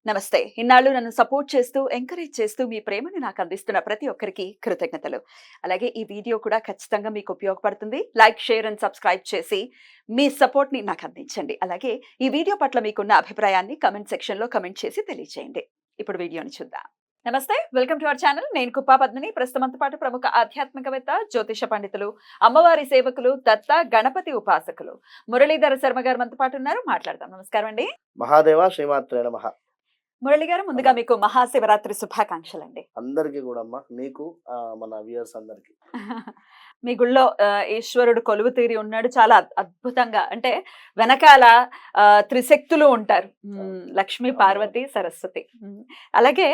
నమస్తే. ఇన్నాళ్ళు నన్ను సపోర్ట్ చేస్తూ, ఎంకరేజ్ చేస్తూ మీ ప్రేమని నాకు అందిస్తున్న ప్రతి ఒక్కరికి కృతజ్ఞతలు. అలాగే ఈ వీడియో కూడా ఖచ్చితంగా మీకు ఉపయోగపడుతుంది. లైక్, షేర్ అండ్ సబ్స్క్రైబ్ చేసి మీ సపోర్ట్‌ని నాకు అందించండి. అలాగే ఈ వీడియో పట్ల మీకున్న అభిప్రాయాన్ని కామెంట్ సెక్షన్‌లో కామెంట్ చేసి తెలియజేయండి. ఇప్పుడు వీడియోని చూద్దాం. నమస్తే. Welcome to our channel. నేను కుప్పా పద్మిని. ప్రస్తుతంతో పాటు ప్రముఖ ఆధ్యాత్మికవేత్త, జ్యోతిష పండితులు, అమ్మవారి సేవకులు, దత్త గణపతి ఉపాసకులు మురళీధర శర్మ గారు మనతో పాటు ఉన్నారు. మాట్లాడదాం. నమస్కారం అండి. మహాదేవ శ్రీమాత్రే నమః. మురళి గారు, ముందుగా మీకు మహాశివరాత్రి శుభాకాంక్షలండి. అందరికీ కూడా అమ్మా, నీకు మన వ్యూయర్స్ అందరికి. మీ గుళ్ళో ఈశ్వరుడు కొలువు తీరి ఉన్నాడు. చాలా అద్భుతంగా, అంటే వెనకాల త్రిశక్తులు ఉంటారు. లక్ష్మి, పార్వతి, సరస్వతి. అలాగే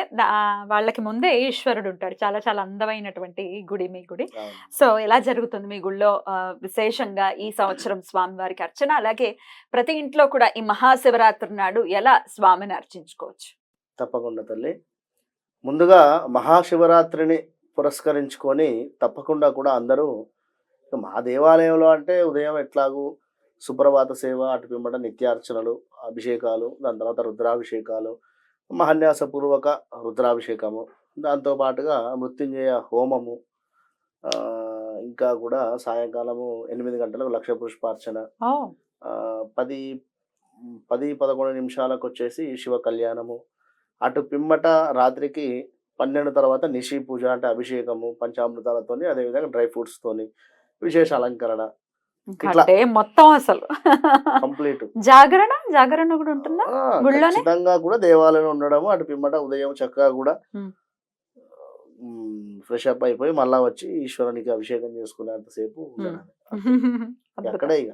వాళ్ళకి ముందే ఈశ్వరుడు ఉంటాడు. చాలా చాలా అందమైనటువంటి గుడి మీ గుడి. సో ఎలా జరుగుతుంది మీ గుళ్ళో విశేషంగా ఈ సంవత్సరం స్వామివారికి అర్చన? అలాగే ప్రతి ఇంట్లో కూడా ఈ మహాశివరాత్రి నాడు ఎలా స్వామిని అర్చించుకోవచ్చు? తప్పకుండా తల్లి. ముందుగా మహాశివరాత్రిని పురస్కరించుకొని తప్పకుండా కూడా అందరూ మా దేవాలయంలో అంటే ఉదయం ఎట్లాగూ సుప్రభాత సేవ, అటు పిమ్మట నిత్యార్చనలు, అభిషేకాలు, దాని తర్వాత రుద్రాభిషేకాలు, మహాన్యాసపూర్వక రుద్రాభిషేకము, దాంతోపాటుగా మృత్యుంజయ హోమము, ఇంకా కూడా సాయంకాలము 8 గంటలకు లక్ష పుష్పార్చన, 10-11 నిమిషాలకు వచ్చేసి శివ కళ్యాణము, అటు పిమ్మట రాత్రికి 12 తర్వాత నిశి పూజ అంటే అభిషేకము పంచామృతాలతోని, అదేవిధంగా డ్రై ఫ్రూట్స్ తోని విశేష అలంకరణ, ఇట్లా మొత్తం అసలు కంప్లీట్ జాగరణ కూడా ఉంటుందా? ఖచ్చితంగా కూడా దేవాలయంలో ఉండడము. అటు పిమ్మట ఉదయం చక్కగా కూడా ఫ్రెష్ అప్ అయిపోయి మళ్ళా వచ్చి ఈశ్వరునికి అభిషేకం చేసుకునేంతసేపు అక్కడే ఇక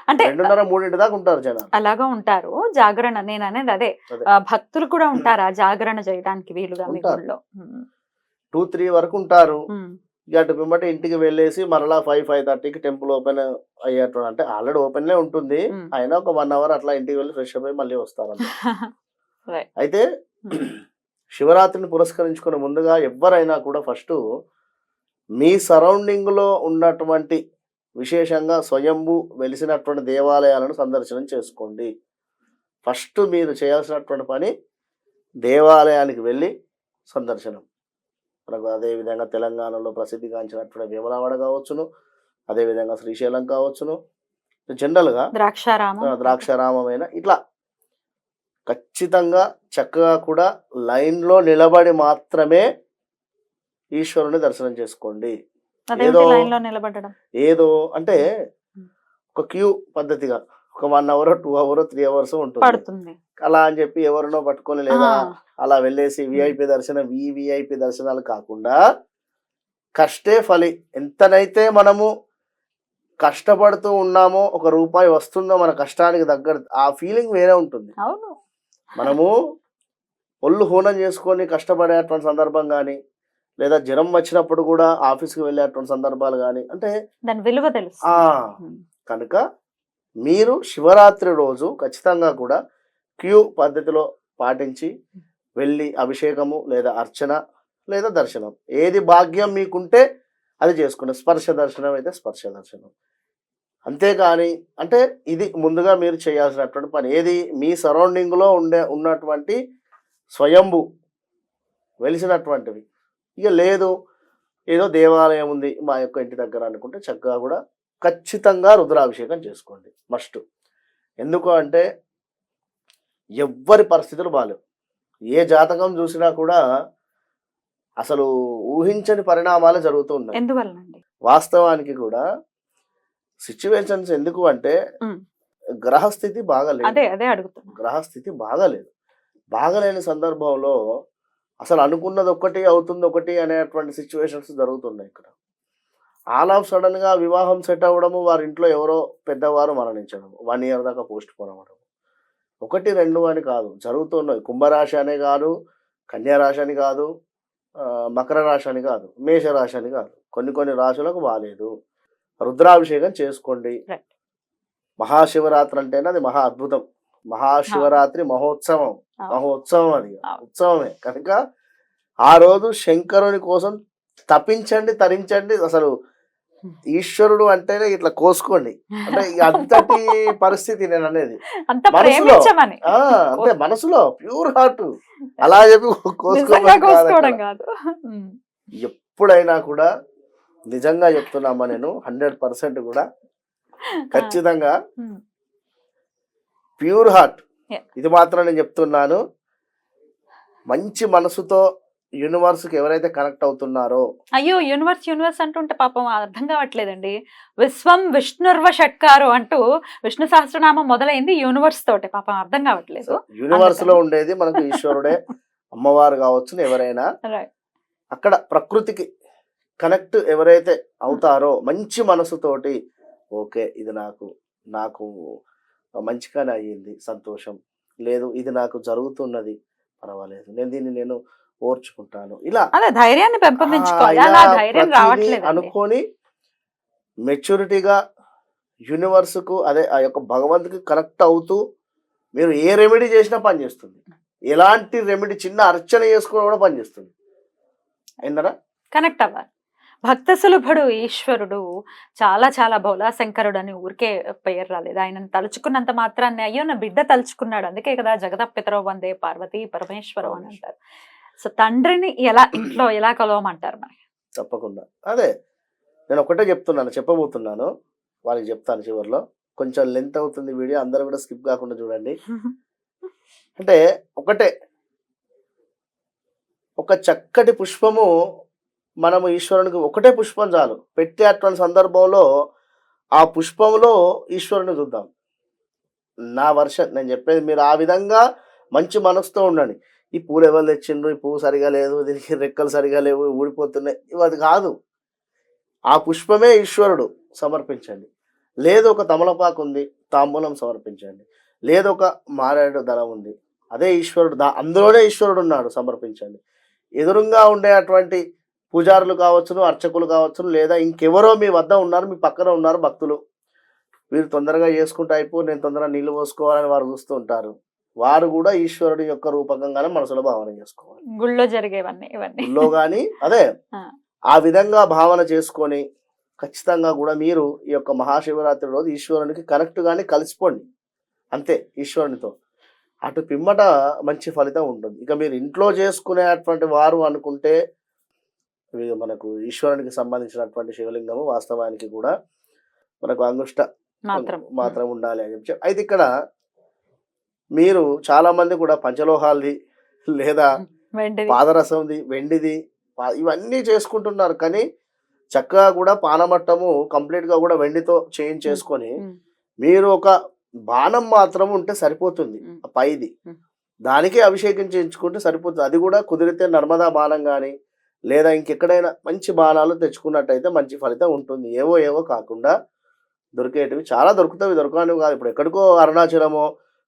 అంటే 2:30-3 దాకా ఉంటారు జనాలు. అలాగా ఉంటారు. జాగరణ నేను అనేది అదే, భక్తులు కూడా ఉంటారా జాగరణ చేయడానికి వీలుగా? 2-3 వరకు ఉంటారు. ఇక అటు పిమ్మట ఇంటికి వెళ్ళేసి మరలా 5-5:30కి టెంపుల్ ఓపెన్ అయ్యేట్టు, అంటే ఆల్రెడీ ఓపెన్ ఉంటుంది, అయినా ఒక 1 అవర్ అట్లా ఇంటికి వెళ్ళి ఫ్రెష్ అప్ అయి మళ్ళీ వస్తారు. అయితే శివరాత్రిని పురస్కరించుకునే ముందుగా ఎవరైనా కూడా ఫస్ట్ మీ సరౌండింగ్ లో ఉన్నటువంటి విశేషంగా స్వయంభూ వెలిసినటువంటి దేవాలయాలను సందర్శనం చేసుకోండి. ఫస్ట్ మీరు చేయాల్సినటువంటి పని దేవాలయానికి వెళ్ళి సందర్శనం. మనకు అదేవిధంగా తెలంగాణలో ప్రసిద్ధిగాంచినటువంటి వేములవాడ కావచ్చును, అదేవిధంగా శ్రీశైలం కావచ్చును, జనరల్గా ద్రాక్షారామమైన ఇట్లా ఖచ్చితంగా చక్కగా కూడా లైన్లో నిలబడి మాత్రమే ఈశ్వరుని దర్శనం చేసుకోండి. ఏదో అంటే ఒక క్యూ పద్ధతిగా ఒక 1 అవర్ 2 అవర్ 3 అవర్స్ ఉంటుంది. అలా అని చెప్పి ఎవరినో పట్టుకొని లేదా అలా వెళ్ళేసి విఐపి దర్శనం, విఐపి దర్శనాలు కాకుండా కష్టే ఫలి, ఎంతనైతే మనము కష్టపడుతూ ఉన్నామో 1 రూపాయి వస్తుందో మన కష్టానికి దగ్గర, ఆ ఫీలింగ్ వేరే ఉంటుంది. మనము ఒళ్ళు హూనం చేసుకొని కష్టపడేటువంటి సందర్భం కానీ, లేదా జ్వరం వచ్చినప్పుడు కూడా ఆఫీస్కి వెళ్ళేటువంటి సందర్భాలు కానీ, అంటే దాని విలువ తెలుసు. కనుక మీరు శివరాత్రి రోజు ఖచ్చితంగా కూడా క్యూ పద్ధతిలో పాటించి వెళ్ళి అభిషేకము లేదా అర్చన లేదా దర్శనం, ఏది భాగ్యం మీకుంటే అది చేసుకునే, స్పర్శ దర్శనం అయితే స్పర్శ దర్శనం. అంతేకాని అంటే ఇది ముందుగా మీరు చేయాల్సినటువంటి పని. ఏది మీ సరౌండింగ్లో ఉన్నటువంటి స్వయంభూ వెలిసినటువంటివి. ఇక లేదు ఏదో దేవాలయం ఉంది మా యొక్క ఇంటి దగ్గర అనుకుంటే చక్కగా కూడా ఖచ్చితంగా రుద్రాభిషేకం చేసుకోండి మస్ట్. ఎందుకు అంటే ఎవ్వరి పరిస్థితులు బాలేవు. ఏ జాతకం చూసినా కూడా అసలు ఊహించని పరిణామాలు జరుగుతూ ఉన్నాయి. ఎందువల్లండి? వాస్తవానికి కూడా సిచ్యువేషన్స్ ఎందుకు అంటే గ్రహస్థితి బాగాలేదు. గ్రహస్థితి బాగాలేదు. బాగలేని సందర్భంలో అసలు అనుకున్నది ఒకటి అవుతుంది ఒకటి అనేటువంటి సిచ్యువేషన్స్ జరుగుతున్నాయి. ఇక్కడ ఆల్ ఆఫ్ సడన్ గా వివాహం సెట్ అవ్వడము, వారి ఇంట్లో ఎవరో పెద్దవారు మరణించడం, 1 ఇయర్ దాకా పోస్ట్ పోన్ అవ్వడం, 1-2 అని కాదు జరుగుతున్నాయి. కుంభరాశి అనే కాదు, కన్యారాశి అని కాదు, మకర రాశి అని కాదు, మేషరాశి అని కాదు, కొన్ని రాశులకు బాగాలేదు. రుద్రాభిషేకం చేసుకోండి. మహాశివరాత్రి అంటేనే అది మహా అద్భుతం. మహాశివరాత్రి మహోత్సవం అది ఉత్సవమే. కనుక ఆ రోజు శంకరుని కోసం తపించండి, తరించండి. అసలు ఈశ్వరుడు అంటేనే ఇట్లా కోసుకోండి అంటే ఇక అంతటి పరిస్థితి నేను అనేది అంత మనసులో ప్రేమించమని అంటే మనసులో ప్యూర్ హార్ట్ అలా చెప్పి నిజంగా కోసుకోవడం కాదు కోసుకోవడం అక్కడ. కాదు. ఉమ్. ఎప్పుడైనా కూడా నిజంగా చెప్తున్నామా నేను 100% కూడా ఖచ్చితంగా ఉమ్. Pure heart Yeah. ఇది మాత్రం నేను చెప్తున్నాను. మంచి మనసుతో యూనివర్స్ కి ఎవరైతే కనెక్ట్ అవుతున్నారో అయ్యో యూనివర్స్ అంటుంటే పాపం అర్థం కావట్లేదండి. విశ్వం విష్ణుర్వ షట్కారు అంటూ విష్ణు సహస్రనామం మొదలైంది యూనివర్స్ తోటే, పాపం అర్థం కావట్లేదు. యూనివర్స్ లో ఉండేది మనకు ఈశ్వరుడే, అమ్మవారు కావచ్చు ఎవరైనా. Right. అక్కడ ప్రకృతికి కనెక్ట్ ఎవరైతే అవుతారో మంచి మనసుతోటి ఓకే ఇది నాకు మంచిగానే అయ్యింది సంతోషం, లేదు ఇది నాకు జరుగుతున్నది పర్వాలేదు నేను ఓర్చుకుంటాను, ఇలా అదే ధైర్యాన్ని పెంపొందించుకోవాలి. ఇలా అలా ధైర్యం ప్రతిదీ రావట్లేదు అనుకొని మెచ్యూరిటీగా యూనివర్స్ కు అదే ఆ యొక్క భగవంతుకి కనెక్ట్ అవుతూ మీరు ఏ రెమెడీ చేసినా పనిచేస్తుంది. ఎలాంటి రెమెడీ చిన్న అర్చన చేసుకోవడం కూడా పనిచేస్తుంది. అయినరా కనెక్ట్ అవ్వాలి. భక్త సులభుడు ఈశ్వరుడు, చాలా చాలా భోలాశంకరుడు అని ఊరికే పేరు రాలేదు. ఆయనను తలుచుకున్నంత మాత్రాన్ని అయ్యో నా బిడ్డ తలుచుకున్నాడు, అందుకే కదా జగదపితరో వందే పార్వతీ పరమేశ్వరం అని అంటారు. సో తండ్రిని ఇంట్లో ఎలా కలవమంటారు మరి? తప్పకుండా అదే నేను ఒకటే చెప్పబోతున్నాను, వాళ్ళకి చెప్తాను చివరిలో. కొంచెం లెంత్ అవుతుంది వీడియో, అందరూ కూడా స్కిప్ కాకుండా చూడండి. అంటే ఒకటే, ఒక చక్కటి పుష్పము మనము ఈశ్వరునికి ఒకటే పుష్పం చాలు పెట్టే అటువంటి సందర్భంలో ఆ పుష్పంలో ఈశ్వరుని చూద్దాం. నా వర్షన్ నేను చెప్పేది మీరు ఆ విధంగా మంచి మనసుతో ఉండండి. ఈ పూలు ఎవరు తెచ్చిండ్రు, ఈ పువ్వు సరిగా లేదు, దీనికి రెక్కలు సరిగా లేవు, ఊడిపోతున్నాయి, ఇవి కాదు. ఆ పుష్పమే ఈశ్వరుడు సమర్పించండి. లేదు ఒక తమలపాకు ఉంది, తాంబూలం సమర్పించండి. లేదు ఒక మారేడు దళం ఉంది, అదే ఈశ్వరుడు, అందులోనే ఈశ్వరుడు ఉన్నాడు, సమర్పించండి. ఎదురుగా ఉండే అటువంటి పూజారులు కావచ్చును, అర్చకులు కావచ్చును, లేదా ఇంకెవరో మీ వద్ద ఉన్నారు, మీ పక్కన ఉన్నారు భక్తులు, వీరు తొందరగా చేసుకుంటూ అయిపో నేను తొందరగా నీళ్లు పోసుకోవాలని వారు చూస్తూ ఉంటారు. వారు కూడా ఈశ్వరుడి యొక్క రూపకంగానే మనసులో భావన చేసుకోవాలి. గుళ్ళో జరిగేవన్నీ ఇవన్నీ గుళ్ళో కానీ అదే ఆ విధంగా భావన చేసుకొని ఖచ్చితంగా కూడా మీరు ఈ యొక్క మహాశివరాత్రి రోజు ఈశ్వరునికి కనెక్ట్ కానీ కలిసిపోండి అంతే ఈశ్వరునితో. అటు పిమ్మట మంచి ఫలితం ఉంటుంది. ఇక మీరు ఇంట్లో చేసుకునేటువంటి వారు అనుకుంటే మనకు ఈశ్వరునికి సంబంధించినటువంటి శివలింగము వాస్తవానికి కూడా మనకు అంగుష్ట మాత్రం ఉండాలి అని చెప్పి. అయితే ఇక్కడ మీరు చాలా మంది కూడా పంచలోహాలది లేదా పాదరసంది, వెండిది, ఇవన్నీ చేసుకుంటున్నారు. కానీ చక్కగా కూడా పానమట్టము కంప్లీట్ గా కూడా వెండితో చేసుకొని మీరు ఒక బాణం మాత్రం ఉంటే సరిపోతుంది, పైది దానికే అభిషేకం చేయించుకుంటే సరిపోతుంది. అది కూడా కుదిరితే నర్మదా బాణం కానీ లేదా ఇంకెక్కడైనా మంచి బాణాలు తెచ్చుకున్నట్టయితే మంచి ఫలితం ఉంటుంది. ఏవో కాకుండా దొరికేటివి చాలా దొరకనివి కాదు. ఇప్పుడు ఎక్కడికో అరుణాచలమో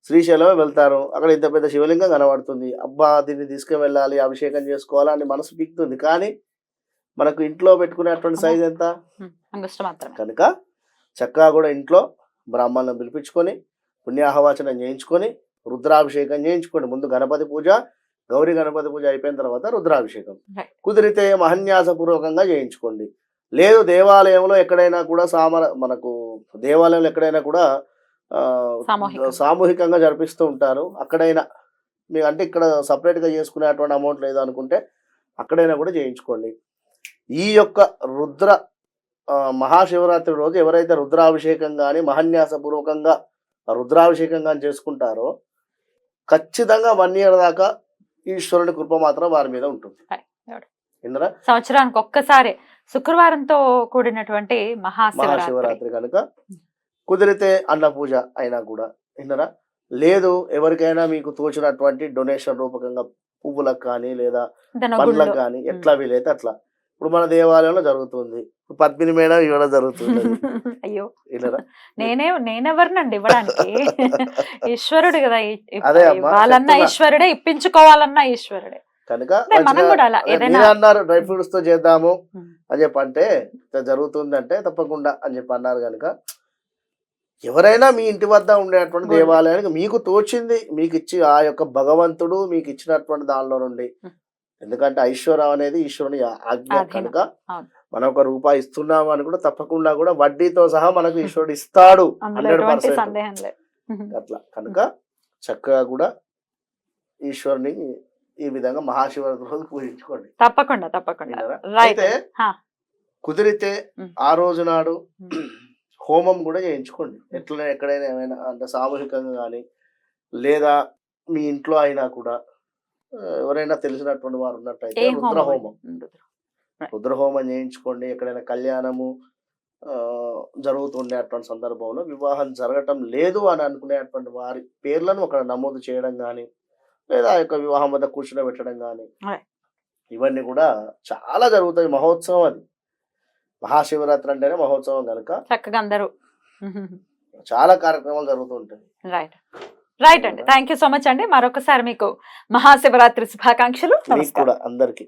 శ్రీశైలమో వెళ్తారు, అక్కడ ఇంత పెద్ద శివలింగం కనబడుతుంది, అబ్బా దీన్ని తీసుకువెళ్ళాలి, అభిషేకం చేసుకోవాలా అని మనసు పీకుతుంది. కానీ మనకు ఇంట్లో పెట్టుకునేటువంటి సైజ్ ఎంత కనుక చక్కగా కూడా ఇంట్లో బ్రాహ్మణులను పిలిపించుకొని పుణ్యాహవాచనం చేయించుకొని రుద్రాభిషేకం చేయించుకోండి. ముందు గణపతి పూజ, గౌరీ గణపతి పూజ అయిపోయిన తర్వాత రుద్రాభిషేకం, కుదిరితే మహన్యాసపూర్వకంగా చేయించుకోండి. లేదు దేవాలయంలో ఎక్కడైనా కూడా మనకు దేవాలయంలో ఎక్కడైనా కూడా సామూహికంగా జరిపిస్తూ ఉంటారు, అక్కడైనా మీకు అంటే ఇక్కడ సపరేట్గా చేసుకునేటువంటి అమౌంట్ లేదు అనుకుంటే అక్కడైనా కూడా చేయించుకోండి. ఈ యొక్క మహాశివరాత్రి రోజు ఎవరైతే రుద్రాభిషేకం కానీ మహన్యాసపూర్వకంగా రుద్రాభిషేకం కానీ చేసుకుంటారో ఖచ్చితంగా 1 year దాకా ఈశ్వరుని కృప మాత్రం వారి మీద ఉంటుంది. సంవత్సరానికి ఒక్కసారి శుక్రవారంతో కూడినటువంటి మహాశివరాత్రి కనుక కుదిరితే అన్న పూజ అయినా కూడా విన్నరా. లేదు ఎవరికైనా మీకు తోచినటువంటి డొనేషన్ రూపకంగా పువ్వులకు కానీ లేదా పండ్లకు కానీ ఎట్లా వీలైతే అట్లా. ఇప్పుడు మన దేవాలయంలో జరుగుతుంది, పద్మిని మేడం ఇవ్వడం జరుగుతుంది. అయ్యో నేనెవరినండి ఇవ్వడానికి, ఈశ్వరుడు కదా, అదే వాళ్ళన్నా ఈశ్వరుడే, ఇప్పించుకోవాలన్నా ఈశ్వరుడే కనుక అన్నారు డ్రై ఫ్రూట్స్ తో చేద్దాము అని చెప్పి అంటే జరుగుతుంది అంటే తప్పకుండా అని చెప్పి అన్నారు. కనుక ఎవరైనా మీ ఇంటి వద్ద ఉండేటువంటి దేవాలయానికి మీకు తోచింది మీకు ఇచ్చి ఆ యొక్క భగవంతుడు మీకు ఇచ్చినటువంటి దానిలో నుండి, ఎందుకంటే ఐశ్వర్యం అనేది ఈశ్వరుని ఆజ్ఞ కనుక మనం ఒక రూపాయి ఇస్తున్నాము అని కూడా తప్పకుండా కూడా వడ్డీతో సహా మనకు ఈశ్వరుడు ఇస్తాడు అందులో 100%. ఎటువంటి సందేహం లేదు. అట్లా కనుక చక్కగా కూడా ఈశ్వరుని ఈ విధంగా మహాశివరాత్రి రోజు పూజించుకోండి. తప్పకుండా తప్పకుండా. విన్నారా? రైట్. అయితే హా. కుదిరితే ఉమ్. ఆ రోజు నాడు ఉమ్. హోమం కూడా చేయించుకోండి. ఎట్లా ఎక్కడైనా ఏమైనా అంటే సామూహికంగా కానీ లేదా మీ ఇంట్లో అయినా కూడా ఎవరైనా తెలిసినటువంటి వారు ఉన్నట్టయితే ఏ రుద్ర హోమం? హోమం రుద్రహోమం చేయించుకోండి. ఎక్కడైనా కళ్యాణము జరుగుతుండే అటువంటి సందర్భంలో వివాహం జరగటం లేదు అని అనుకునేటువంటి వారి పేర్లను అక్కడ నమోదు చేయడం కానీ లేదా ఆ యొక్క వివాహం వద్ద కూర్చుని కానీ Right. ఇవన్నీ కూడా చాలా జరుగుతాయి. మహోత్సవం అది. మహాశివరాత్రి అంటేనే మహోత్సవం కనుక చక్కగా అందరూ. చాలా కార్యక్రమాలు జరుగుతూ ఉంటాయి. రైట్ రైట్ అండి. థ్యాంక్ యూ సో మచ్ అండి. మరొకసారి మీకు మహాశివరాత్రి శుభాకాంక్షలు. మీకు నమస్కారం. కూడా అందరికీ